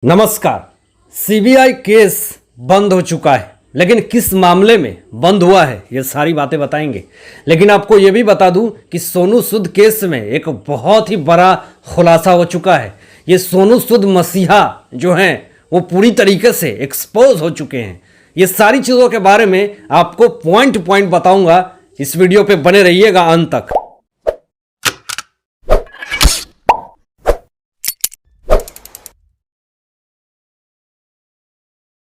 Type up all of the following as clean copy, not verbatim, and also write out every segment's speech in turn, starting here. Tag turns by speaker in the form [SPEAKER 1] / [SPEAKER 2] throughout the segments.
[SPEAKER 1] नमस्कार। CBI case बंद हो चुका है, लेकिन किस मामले में बंद हुआ है ये सारी बातें बताएंगे। लेकिन आपको ये भी बता दूं कि सोनू सूद केस में एक बहुत ही बड़ा खुलासा हो चुका है। ये सोनू सूद मसीहा जो हैं वो पूरी तरीके से एक्सपोज हो चुके हैं। ये सारी चीज़ों के बारे में आपको पॉइंट पॉइंट बताऊंगा। इस वीडियो पे बने रहिएगा अंत तक।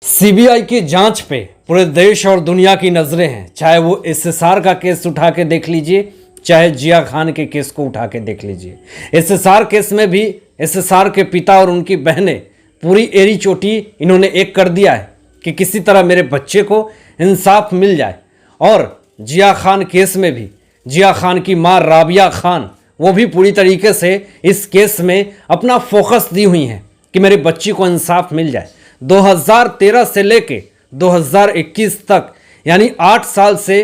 [SPEAKER 1] सीबीआई की जांच पे पूरे देश और दुनिया की नजरें हैं। चाहे वो एसएसआर का केस उठा के देख लीजिए, चाहे जिया खान के केस को उठा के देख लीजिए। एसएसआर केस में भी एसएसआर के पिता और उनकी बहनें पूरी एड़ी चोटी इन्होंने एक कर दिया है कि किसी तरह मेरे बच्चे को इंसाफ मिल जाए। और जिया खान केस में भी जिया खान की मां राबिया खान वो भी पूरी तरीके से इस केस में अपना फोकस दी हुई हैं कि मेरे बच्ची को इंसाफ मिल जाए। 2013 से लेके 2021 तक यानी 8 साल से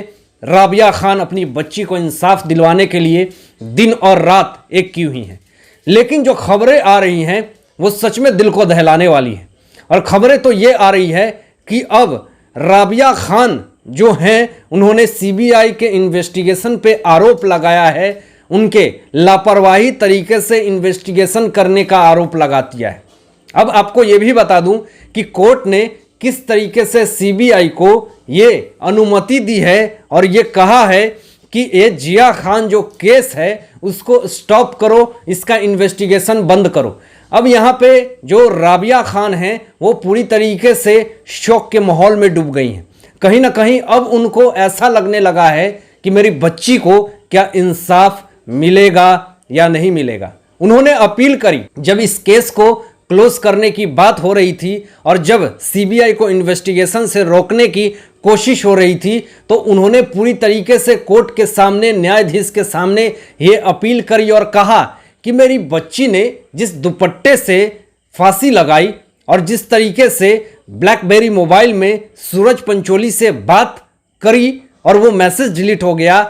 [SPEAKER 1] राबिया खान अपनी बच्ची को इंसाफ दिलवाने के लिए दिन और रात एक की हुई हैं। लेकिन जो खबरें आ रही हैं वो सच में दिल को दहलाने वाली हैं। और खबरें तो ये आ रही है कि अब राबिया खान जो हैं उन्होंने सीबीआई के इन्वेस्टिगेशन पे आरोप लगाया है, उनके लापरवाही तरीके से इन्वेस्टिगेशन करने का आरोप लगा दिया है। अब आपको यह भी बता दूं कि कोर्ट ने किस तरीके से सीबीआई को ये अनुमति दी है और ये कहा है कि ये जिया खान जो केस है उसको स्टॉप करो, इसका इन्वेस्टिगेशन बंद करो। अब यहाँ पे जो राबिया खान हैं वो पूरी तरीके से शौक के माहौल में डूब गई हैं। कहीं ना कहीं अब उनको ऐसा लगने लगा है कि मेरी बच्ची को क्या इंसाफ मिलेगा या नहीं मिलेगा। उन्होंने अपील करी जब इस केस को क्लोज करने की बात हो रही थी और जब सीबीआई को इन्वेस्टिगेशन से रोकने की कोशिश हो रही थी, तो उन्होंने पूरी तरीके से कोर्ट के सामने, न्यायाधीश के सामने ये अपील करी और कहा कि मेरी बच्ची ने जिस दुपट्टे से फांसी लगाई और जिस तरीके से ब्लैकबेरी मोबाइल में सूरज पंचोली से बात करी और वो मैसेज डिलीट हो गया,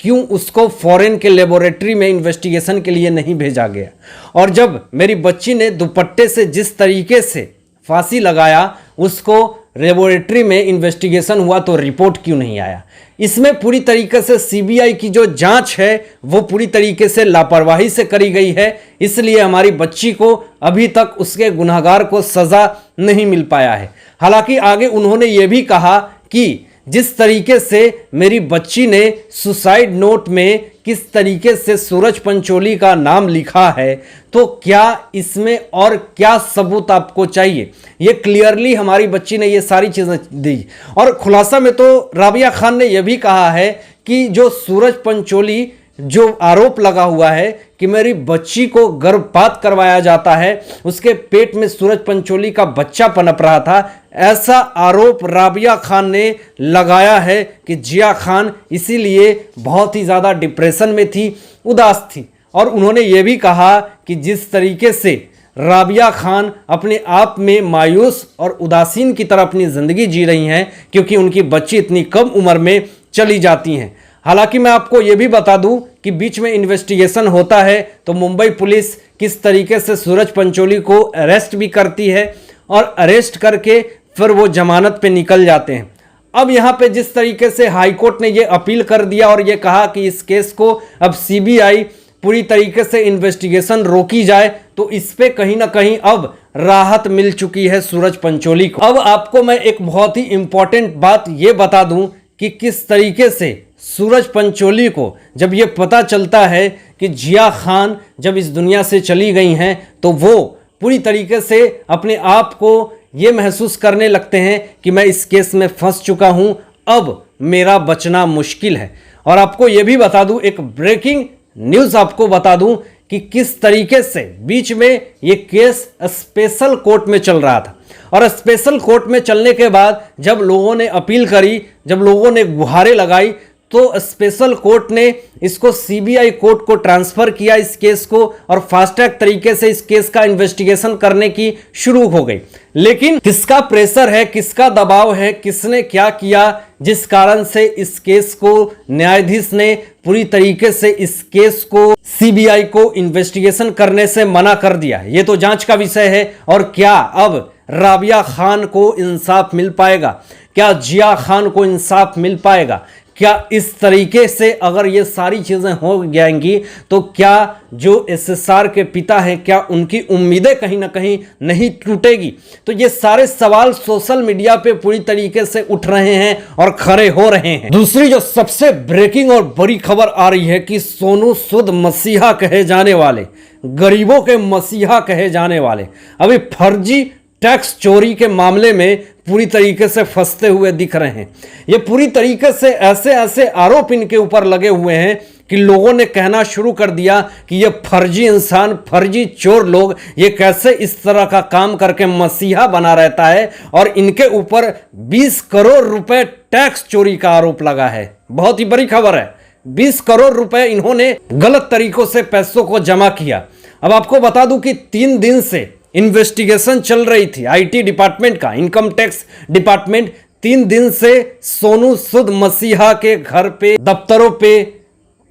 [SPEAKER 1] क्यों उसको फॉरेन के लेबोरेटरी में इन्वेस्टिगेशन के लिए नहीं भेजा गया। और जब मेरी बच्ची ने दुपट्टे से जिस तरीके से फांसी लगाया उसको लेबोरेटरी में इन्वेस्टिगेशन हुआ तो रिपोर्ट क्यों नहीं आया। इसमें पूरी तरीके से सीबीआई की जो जांच है वो पूरी तरीके से लापरवाही से करी गई है। इसलिए हमारी बच्ची को अभी तक उसके गुनहगार को सज़ा नहीं मिल पाया है। हालांकि आगे उन्होंने ये भी कहा कि जिस तरीके से मेरी बच्ची ने सुसाइड नोट में किस तरीके से सूरज पंचोली का नाम लिखा है, तो क्या इसमें और क्या सबूत आपको चाहिए। ये क्लियरली हमारी बच्ची ने ये सारी चीज़ें दी। और खुलासा में तो राबिया खान ने यह भी कहा है कि जो सूरज पंचोली जो आरोप लगा हुआ है कि मेरी बच्ची को गर्भपात करवाया जाता है, उसके पेट में सूरज पंचोली का बच्चा पनप रहा था, ऐसा आरोप राबिया खान ने लगाया है कि जिया खान इसीलिए बहुत ही ज़्यादा डिप्रेशन में थी, उदास थी। और उन्होंने ये भी कहा कि जिस तरीके से राबिया खान अपने आप में मायूस और उदासीन की तरह अपनी ज़िंदगी जी रही हैं क्योंकि उनकी बच्ची इतनी कम उम्र में चली जाती हैं। हालांकि मैं आपको ये भी बता दूं कि बीच में इन्वेस्टिगेशन होता है तो मुंबई पुलिस किस तरीके से सूरज पंचोली को अरेस्ट भी करती है और अरेस्ट करके फिर वो जमानत पे निकल जाते हैं। अब यहाँ पे जिस तरीके से हाई कोर्ट ने ये अपील कर दिया और ये कहा कि इस केस को अब सीबीआई पूरी तरीके से इन्वेस्टिगेशन रोकी जाए, तो इस पे कहीं ना कहीं अब राहत मिल चुकी है सूरज पंचोली को। अब आपको मैं एक बहुत ही इंपॉर्टेंट बात ये बता दूं कि किस तरीके से सूरज पंचोली को जब ये पता चलता है कि जिया खान जब इस दुनिया से चली गई हैं तो वो पूरी तरीके से अपने आप को ये महसूस करने लगते हैं कि मैं इस केस में फंस चुका हूं, अब मेरा बचना मुश्किल है। और आपको ये भी बता दूं, एक ब्रेकिंग न्यूज़ आपको बता दूं कि किस तरीके से बीच में ये केस स्पेशल कोर्ट में चल रहा था और स्पेशल कोर्ट में चलने के बाद जब लोगों ने अपील करी, जब लोगों ने गुहारें लगाई, तो स्पेशल कोर्ट ने इसको सीबीआई कोर्ट को ट्रांसफ़र किया इस केस को और फास्ट ट्रैक तरीके से इस केस का इन्वेस्टिगेशन करने की शुरू हो गई। लेकिन किसका प्रेशर है, किसका दबाव है, किसने क्या किया जिस कारण से इस केस को न्यायाधीश ने पूरी तरीके से इस केस को सीबीआई को इन्वेस्टिगेशन करने से मना कर दिया। ये तो जांच का विषय है। और क्या अब राबिया खान को इंसाफ मिल पाएगा? क्या जिया खान को इंसाफ मिल पाएगा? क्या इस तरीके से अगर ये सारी चीजें हो जाएंगी तो क्या जो एसएसआर के पिता हैं, क्या उनकी उम्मीदें कहीं ना कहीं नहीं टूटेगी? तो ये सारे सवाल सोशल मीडिया पे पूरी तरीके से उठ रहे हैं और खड़े हो रहे हैं। दूसरी जो सबसे ब्रेकिंग और बड़ी खबर आ रही है कि सोनू सूद मसीहा कहे जाने वाले, गरीबों के मसीहा कहे जाने वाले, अभी फर्जी टैक्स चोरी के मामले में पूरी तरीके से फंसते हुए दिख रहे हैं। ये पूरी तरीके से ऐसे ऐसे आरोप इनके ऊपर लगे हुए हैं कि लोगों ने कहना शुरू कर दिया कि ये फर्जी इंसान, फर्जी चोर लोग ये कैसे इस तरह का काम करके मसीहा बना रहता है। और इनके ऊपर 20 करोड़ रुपए टैक्स चोरी का आरोप लगा है। बहुत ही बड़ी खबर है। 20 करोड़ रुपए इन्होंने गलत तरीकों से पैसों को जमा किया। अब आपको बता दूं कि 3 दिन से इन्वेस्टिगेशन चल रही थी आईटी डिपार्टमेंट का, इनकम टैक्स डिपार्टमेंट 3 दिन से सोनू सूद मसीहा के घर पे, दफ्तरों पे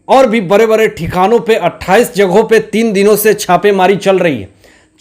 [SPEAKER 1] और भी बड़े बड़े ठिकानों पे 28 जगहों पे 3 दिनों से छापेमारी चल रही है।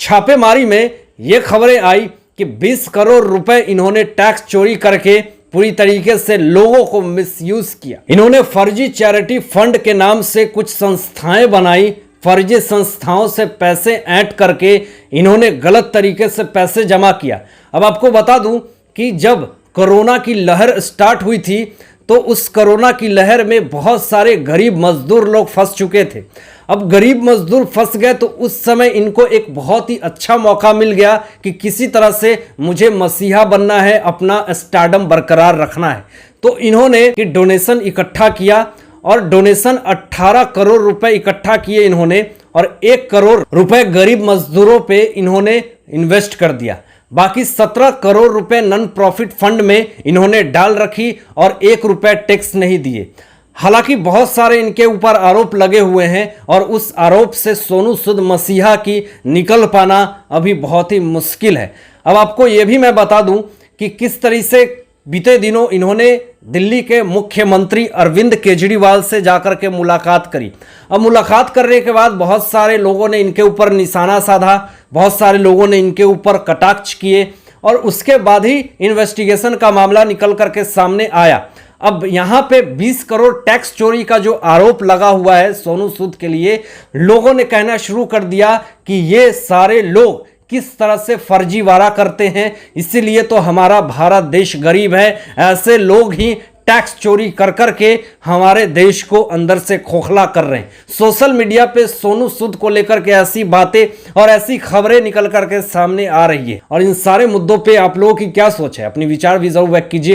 [SPEAKER 1] छापेमारी में ये खबरें आई कि 20 करोड़ रुपए इन्होंने टैक्स चोरी करके पूरी तरीके से लोगों को मिसयूज किया। इन्होंने फर्जी चैरिटी फंड के नाम से कुछ संस्थाएं बनाई, फर्जी संस्थाओं से पैसे ऐंठ करके इन्होंने गलत तरीके से पैसे जमा किया। अब आपको बता दूं कि जब कोरोना की लहर स्टार्ट हुई थी तो उस कोरोना की लहर में बहुत सारे गरीब मजदूर लोग फंस चुके थे। अब गरीब मजदूर फंस गए तो उस समय इनको एक बहुत ही अच्छा मौका मिल गया कि किसी तरह से मुझे मसीहा बनना है, अपना स्टारडम बरकरार रखना है। तो इन्होंने डोनेशन इकट्ठा किया और डोनेशन 18 करोड़ रुपए इकट्ठा किए इन्होंने और 1 करोड़ रुपए गरीब मजदूरों पे इन्होंने इन्वेस्ट कर दिया। बाकी 17 करोड़ रुपए नॉन प्रॉफिट फंड में इन्होंने डाल रखी और 1 रुपए टैक्स नहीं दिए। हालांकि बहुत सारे इनके ऊपर आरोप लगे हुए हैं और उस आरोप से सोनू सूद मसीहा की निकल पाना अभी बहुत ही मुश्किल है। अब आपको यह भी मैं बता दूं कि किस तरह से बीते दिनों इन्होंने दिल्ली के मुख्यमंत्री अरविंद केजरीवाल से जाकर के मुलाकात करी। अब मुलाकात करने के बाद बहुत सारे लोगों ने इनके ऊपर निशाना साधा, बहुत सारे लोगों ने इनके ऊपर कटाक्ष किए और उसके बाद ही इन्वेस्टिगेशन का मामला निकल करके सामने आया। अब यहाँ पे 20 करोड़ टैक्स चोरी का जो आरोप लगा हुआ है सोनू सूद के लिए, लोगों ने कहना शुरू कर दिया कि ये सारे लोग किस तरह से फर्जीवाड़ा करते हैं, इसीलिए तो हमारा भारत देश गरीब है। ऐसे लोग ही टैक्स चोरी कर करके हमारे देश को अंदर से खोखला कर रहे हैं। सोशल मीडिया पे सोनू सूद को लेकर के ऐसी बातें और ऐसी खबरें निकल करके सामने आ रही है। और इन सारे मुद्दों पे आप लोगों की क्या सोच है? अपनी विचार भी जरूर व्यक्त कीजिए।